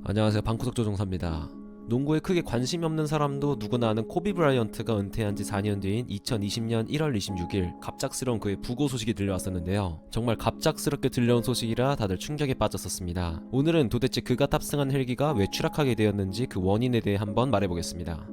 안녕하세요. 방구석 조종사입니다. 농구에 크게 관심이 없는 사람도 누구나 아는 코비 브라이언트가 은퇴한 지 4년 뒤인 2020년 1월 26일 갑작스러운 그의 부고 소식이 들려왔었는데요. 정말 갑작스럽게 들려온 소식이라 다들 충격에 빠졌었습니다. 오늘은 도대체 그가 탑승한 헬기가 왜 추락하게 되었는지 그 원인에 대해 한번 말해보겠습니다.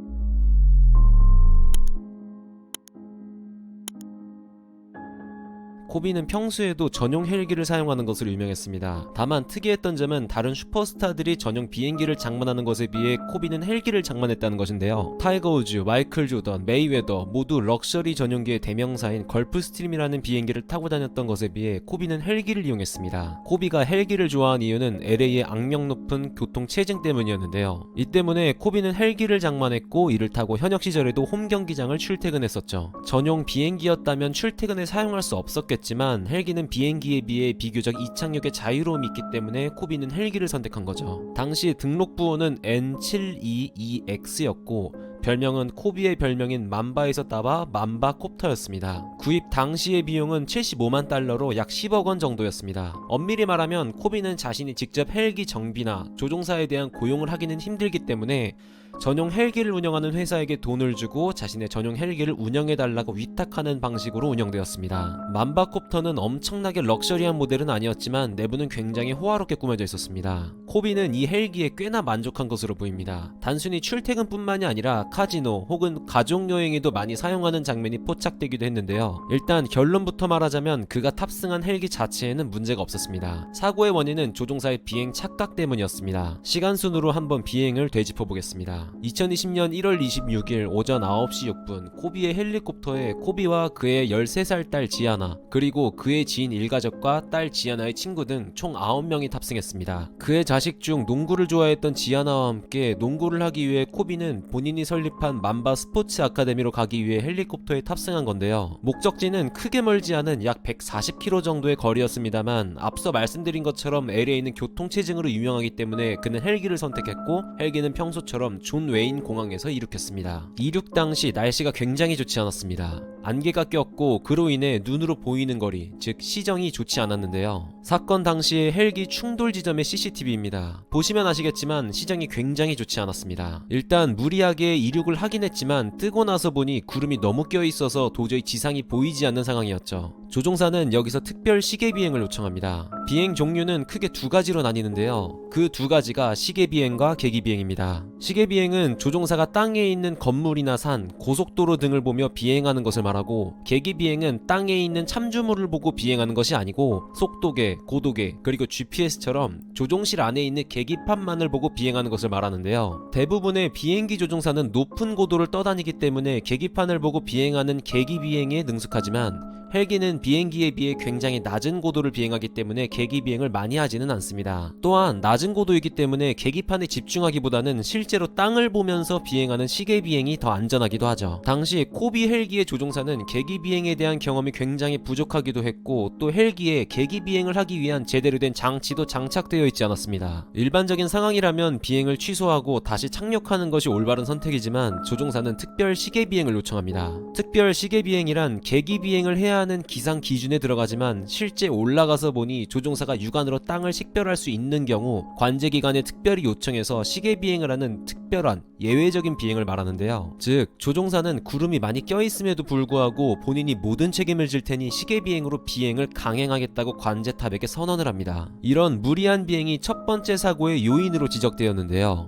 코비는 평소에도 전용 헬기를 사용하는 것으로 유명했습니다. 다만 특이했던 점은 다른 슈퍼스타들이 전용 비행기를 장만하는 것에 비해 코비는 헬기를 장만했다는 것인데요. 타이거 우즈, 마이클 조던, 메이웨더 모두 럭셔리 전용기의 대명사인 걸프스트림이라는 비행기를 타고 다녔던 것에 비해 코비는 헬기를 이용했습니다. 코비가 헬기를 좋아한 이유는 LA의 악명 높은 교통 체증 때문이었는데요. 이 때문에 코비는 헬기를 장만했고 이를 타고 현역 시절에도 홈 경기장을 출퇴근했었죠. 전용 비행기였다면 출퇴근에 사용할 수 없었겠지만 헬기는 비행기에 비해 비교적 이착륙의 자유로움이 있기 때문에 코비는 헬기를 선택한 거죠. 당시 등록 부호는 N722X였고 별명은 코비의 별명인 맘바에서 따와 맘바 콥터였습니다. 구입 당시의 비용은 75만 달러로 약 10억 원 정도였습니다. 엄밀히 말하면 코비는 자신이 직접 헬기 정비나 조종사에 대한 고용을 하기는 힘들기 때문에 전용 헬기를 운영하는 회사에게 돈을 주고 자신의 전용 헬기를 운영해달라고 위탁하는 방식으로 운영되었습니다. 맘바콥터는 엄청나게 럭셔리한 모델은 아니었지만 내부는 굉장히 호화롭게 꾸며져 있었습니다. 코비는 이 헬기에 꽤나 만족한 것으로 보입니다. 단순히 출퇴근뿐만이 아니라 카지노 혹은 가족여행에도 많이 사용하는 장면이 포착되기도 했는데요. 일단 결론부터 말하자면 그가 탑승한 헬기 자체에는 문제가 없었습니다. 사고의 원인은 조종사의 비행 착각 때문이었습니다. 시간순으로 한번 비행을 되짚어 보겠습니다. 2020년 1월 26일 오전 9시 6분 코비의 헬리콥터에 코비와 그의 13살 딸 지아나 그리고 그의 지인 일가족과 딸 지아나의 친구 등 총 9명이 탑승했습니다. 그의 자식 중 농구를 좋아했던 지아나와 함께 농구를 하기 위해 코비는 본인이 설립한 맘바 스포츠 아카데미로 가기 위해 헬리콥터에 탑승한 건데요. 목적지는 크게 멀지 않은 약 140km 정도의 거리였습니다만 앞서 말씀드린 것처럼 LA는 교통체증으로 유명하기 때문에 그는 헬기를 선택했고 헬기는 평소처럼 존 웨인 공항에서 이륙했습니다. 이륙 당시 날씨가 굉장히 좋지 않았습니다. 안개가 꼈고 그로 인해 눈으로 보이는 거리, 즉 시정이 좋지 않았는데요. 사건 당시의 헬기 충돌 지점의 CCTV입니다. 보시면 아시겠지만 시정이 굉장히 좋지 않았습니다. 일단 무리하게 이륙을 하긴 했지만 뜨고 나서 보니 구름이 너무 껴있어서 도저히 지상이 보이지 않는 상황이었죠. 조종사는 여기서 특별 시계 비행을 요청합니다. 비행 종류는 크게 두 가지로 나뉘는데요. 그 두 가지가 시계 비행과 계기 비행입니다. 시계 비행은 조종사가 땅에 있는 건물이나 산, 고속도로 등을 보며 비행하는 것을 말하고 계기 비행은 땅에 있는 참조물을 보고 비행하는 것이 아니고 속도계, 고도계, 그리고 GPS처럼 조종실 안에 있는 계기판만을 보고 비행하는 것을 말하는데요. 대부분의 비행기 조종사는 높은 고도를 떠다니기 때문에 계기판을 보고 비행하는 계기 비행에 능숙하지만 헬기는 비행기에 비해 굉장히 낮은 고도를 비행하기 때문에 계기 비행을 많이 하지는 않습니다. 또한 낮은 고도이기 때문에 계기판에 집중하기보다는 실제로 땅을 보면서 비행하는 시계 비행이 더 안전하기도 하죠. 당시 코비 헬기의 조종사는 계기 비행에 대한 경험이 굉장히 부족하기도 했고 또 헬기에 계기 비행을 하기 위한 제대로 된 장치도 장착되어 있지 않았습니다. 일반적인 상황이라면 비행을 취소하고 다시 착륙하는 것이 올바른 선택이지만 조종사는 특별 시계 비행을 요청합니다. 특별 시계 비행이란 계기 비행을 해야 하는 기상 기준에 들어가지만 실제 올라가서 보니 조종사가 육안으로 땅을 식별할 수 있는 경우 관제기관에 특별히 요청해서 시계 비행을 하는 특별한 예외적인 비행을 말하는데요. 즉 조종사는 구름이 많이 껴있음에도 불구하고 본인이 모든 책임을 질 테니 시계 비행으로 비행을 강행하겠다고 관제탑에게 선언을 합니다. 이런 무리한 비행이 첫 번째 사고의 요인으로 지적되었는데요.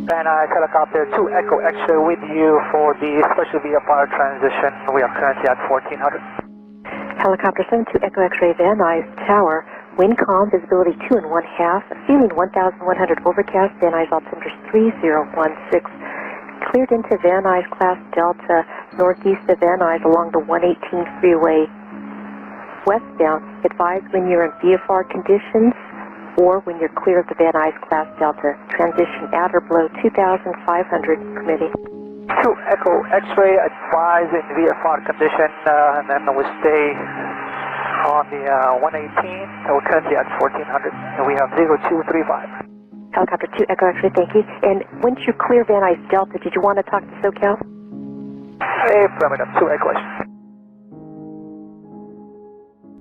Van Nuys helicopter 2 Echo X-ray with you for the special VFR transition. We are currently at 1400. Helicopter 72 Echo X-ray Van Nuys Tower. Wind calm, visibility 2 1/2, ceiling 1100 overcast, Van Nuys altimeter 3016. Cleared into Van Nuys class Delta, northeast of Van Nuys along the 118 freeway westbound. Advise when you're in VFR conditions or when you're clear of the Van Nuys class Delta. Transition at or below 2500 permitting. 2 Echo X-ray advised in VFR condition, and then we stay on the 118. We're currently at 1400, and we have 0235. Helicopter 2 Echo X-ray, thank you. And once you clear Van Nuys Delta, did you want to talk to SoCal? Affirmative, 2 Echo X-ray.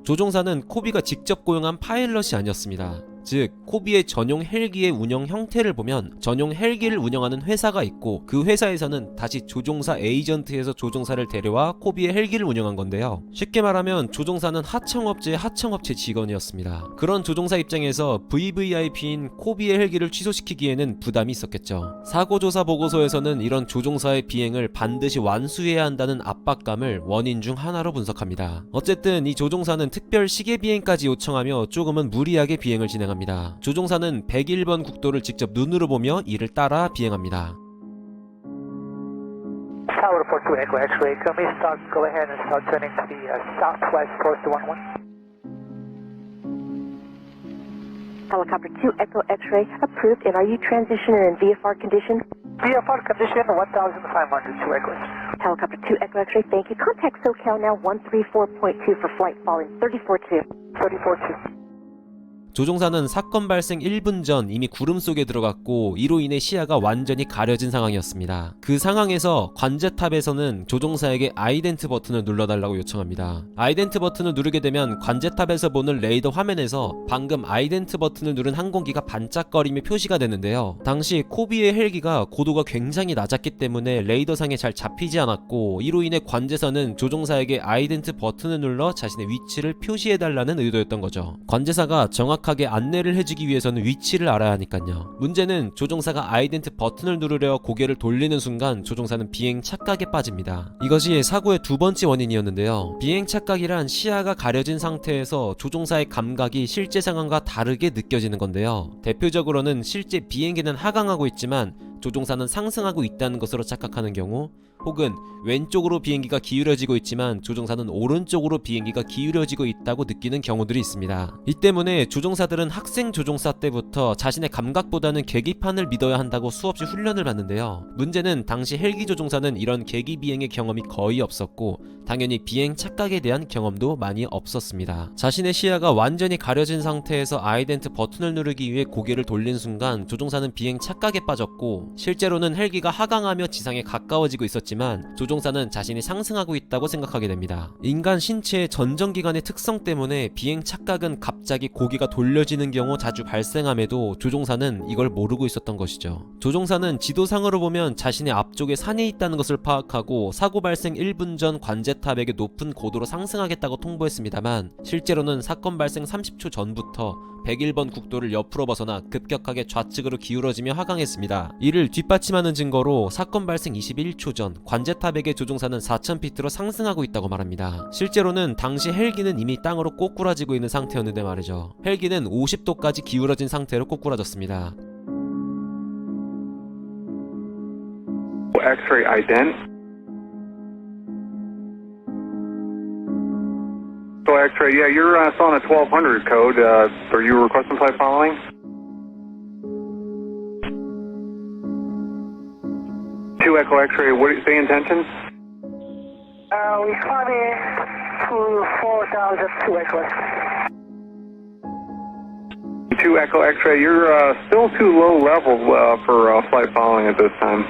조종사는 코비가 직접 고용한 파일럿이 아니었습니다. 즉 코비의 전용 헬기의 운영 형태를 보면 전용 헬기를 운영하는 회사가 있고 그 회사에서는 다시 조종사 에이전트에서 조종사를 데려와 코비의 헬기를 운영한 건데요. 쉽게 말하면 조종사는 하청업체의 하청업체 직원이었습니다. 그런 조종사 입장에서 VVIP인 코비의 헬기를 취소시키기에는 부담이 있었겠죠. 사고조사 보고서에서는 이런 조종사의 비행을 반드시 완수해야 한다는 압박감을 원인 중 하나로 분석합니다. 어쨌든 이 조종사는 특별 시계 비행까지 요청하며 조금은 무리하게 비행을 진행합니다. 조종사는 101번 국도를 직접 눈으로 보며 이를 따라 비행합니다. Tower report to Echo X-ray. Can we start, go ahead and start turning to the southwest course to 11? Helicopter 2 Echo X-ray approved, and are you transitioning in VFR condition? VFR condition 1500 to Echo X-ray. Helicopter 2 Echo X-ray, thank you. Contact SoCal now 134.2 for flight following 34-2. 34-2. 조종사는 사건 발생 1분 전 이미 구름 속에 들어갔고 이로 인해 시야가 완전히 가려진 상황이었습니다. 그 상황에서 관제탑에서는 조종사에게 아이덴트 버튼을 눌러달라고 요청합니다. 아이덴트 버튼을 누르게 되면 관제탑에서 보는 레이더 화면에서 방금 아이덴트 버튼을 누른 항공기가 반짝거리며 표시가 되는데요. 당시 코비의 헬기가 고도가 굉장히 낮았기 때문에 레이더상에 잘 잡히지 않았고 이로 인해 관제사는 조종사에게 아이덴트 버튼을 눌러 자신의 위치를 표시해달라는 의도였던 거죠. 관제사가 정확하게 안내를 해주기 위해서는 위치를 알아야 하니까요. 문제는 조종사가 아이덴트 버튼을 누르려 고개를 돌리는 순간 조종사는 비행 착각에 빠집니다. 이것이 사고의 두 번째 원인이었는데요. 비행 착각이란 시야가 가려진 상태에서 조종사의 감각이 실제 상황과 다르게 느껴지는 건데요. 대표적으로는 실제 비행기는 하강하고 있지만 조종사는 상승하고 있다는 것으로 착각하는 경우, 혹은 왼쪽으로 비행기가 기울어지고 있지만 조종사는 오른쪽으로 비행기가 기울어지고 있다고 느끼는 경우들이 있습니다. 이 때문에 조종사들은 학생 조종사 때부터 자신의 감각보다는 계기판을 믿어야 한다고 수없이 훈련을 받는데요. 문제는 당시 헬기 조종사는 이런 계기 비행의 경험이 거의 없었고 당연히 비행 착각에 대한 경험도 많이 없었습니다. 자신의 시야가 완전히 가려진 상태에서 아이덴트 버튼을 누르기 위해 고개를 돌린 순간 조종사는 비행 착각에 빠졌고 실제로는 헬기가 하강하며 지상에 가까워지고 있었지만 조종사는 자신이 상승하고 있다고 생각하게 됩니다. 인간 신체의 전정기관의 특성 때문에 비행 착각은 갑자기 고개가 돌려지는 경우 자주 발생함에도 조종사는 이걸 모르고 있었던 것이죠. 조종사는 지도상으로 보면 자신의 앞쪽에 산이 있다는 것을 파악하고 사고 발생 1분 전 관제탑에게 높은 고도로 상승하겠다고 통보했습니다만 실제로는 사건 발생 30초 전부터 101번 국도를 옆으로 벗어나 급격하게 좌측으로 기울어지며 하강했습니다. 이를 뒷받침하는 증거로 사건 발생 21초 전 관제탑에게 조종사는 4000피트로 상승하고 있다고 말합니다. 실제로는 당시 헬기는 이미 땅으로 꼬꾸라지고 있는 상태였는데 말이죠. 헬기는 50도까지 기울어진 상태로 꼬꾸라졌습니다. X-ray ident. So X-ray, yeah, you're on a 1200 code. Are you requesting flight following? Two Echo X-ray, what is the intention? We climbing to 4000 to Echo X-ray. Two Echo X-ray, you're still too low level for flight following at this time.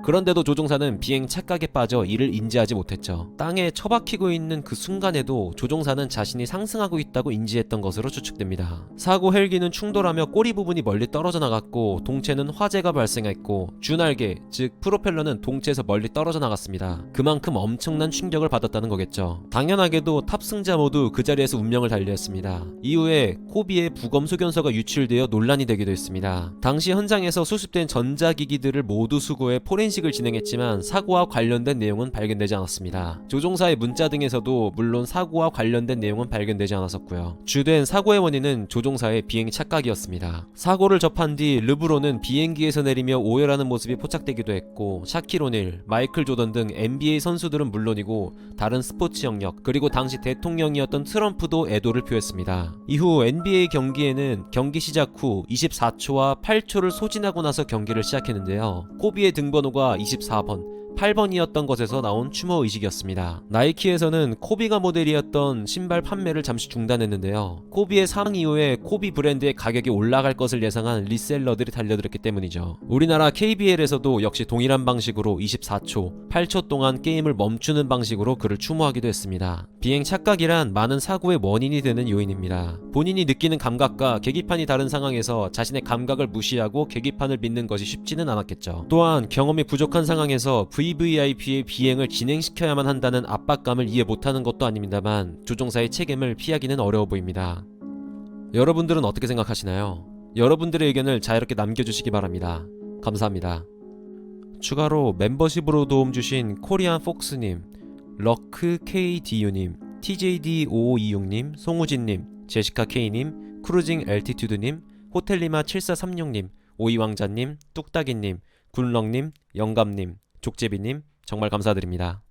그런데도 조종사는 비행 착각에 빠져 이를 인지하지 못했죠. 땅에 처박히고 있는 그 순간에도 조종사는 자신이 상승하고 있다고 인지했던 것으로 추측됩니다. 사고 헬기는 충돌하며 꼬리 부분이 멀리 떨어져 나갔고 동체는 화재가 발생했고 주날개, 즉 프로펠러는 동체에서 멀리 떨어져 나갔습니다. 그만큼 엄청난 충격을 받았다는 거겠죠. 당연하게도 탑승자 모두 그 자리에서 운명을 달리했습니다. 이후에 코비의 부검소견서가 유출되어 논란이 되기도 했습니다. 당시 현장에서 수습된 전자기기들을 모두 수거해 포렌식을 진행했지만 사고와 관련된 내용은 발견되지 않았습니다. 조종사의 문자 등에서도 물론 사고와 관련된 내용은 발견되지 않았었고요. 주된 사고의 원인은 조종사의 비행 착각이었습니다. 사고를 접한 뒤 르브론은 비행기에서 내리며 오열하는 모습이 포착되기도 했고 샤킬 오닐, 마이클 조던 등 NBA 선수들은 물론이고 다른 스포츠 영역 그리고 당시 대통령이었던 트럼프도 애도를 표했습니다. 이후 NBA 경기에는 경기 시작 후 24초와 8초를 소진하고 나서 경기를 시작했는데요. 코비의 등번호가 24번, 8번이었던 것에서 나온 추모 의식이었습니다. 나이키에서는 코비가 모델이었던 신발 판매를 잠시 중단했는데요. 코비의 사망 이후에 코비 브랜드의 가격이 올라갈 것을 예상한 리셀러들이 달려들었기 때문이죠. 우리나라 KBL에서도 역시 동일한 방식으로 24초, 8초 동안 게임을 멈추는 방식으로 그를 추모하기도 했습니다. 비행 착각이란 많은 사고의 원인이 되는 요인입니다. 본인이 느끼는 감각과 계기판이 다른 상황에서 자신의 감각을 무시하고 계기판을 믿는 것이 쉽지는 않았겠죠. 또한 경험이 부족한 상황에서 VVIP의 비행을 진행시켜야만 한다는 압박감을 이해 못하는 것도 아닙니다만 조종사의 책임을 피하기는 어려워 보입니다. 여러분들은 어떻게 생각하시나요? 여러분들의 의견을 자유롭게 남겨주시기 바랍니다. 감사합니다. 추가로 멤버십으로 도움 주신 코리안 폭스님, 럭크 KDU님, TJD5526님, 송우진님, 제시카 K님, 크루징 엘티튜드님, 호텔리마 7436님, 오이왕자님, 뚝딱이님, 굴렁님, 영감님, 족제비님 정말 감사드립니다.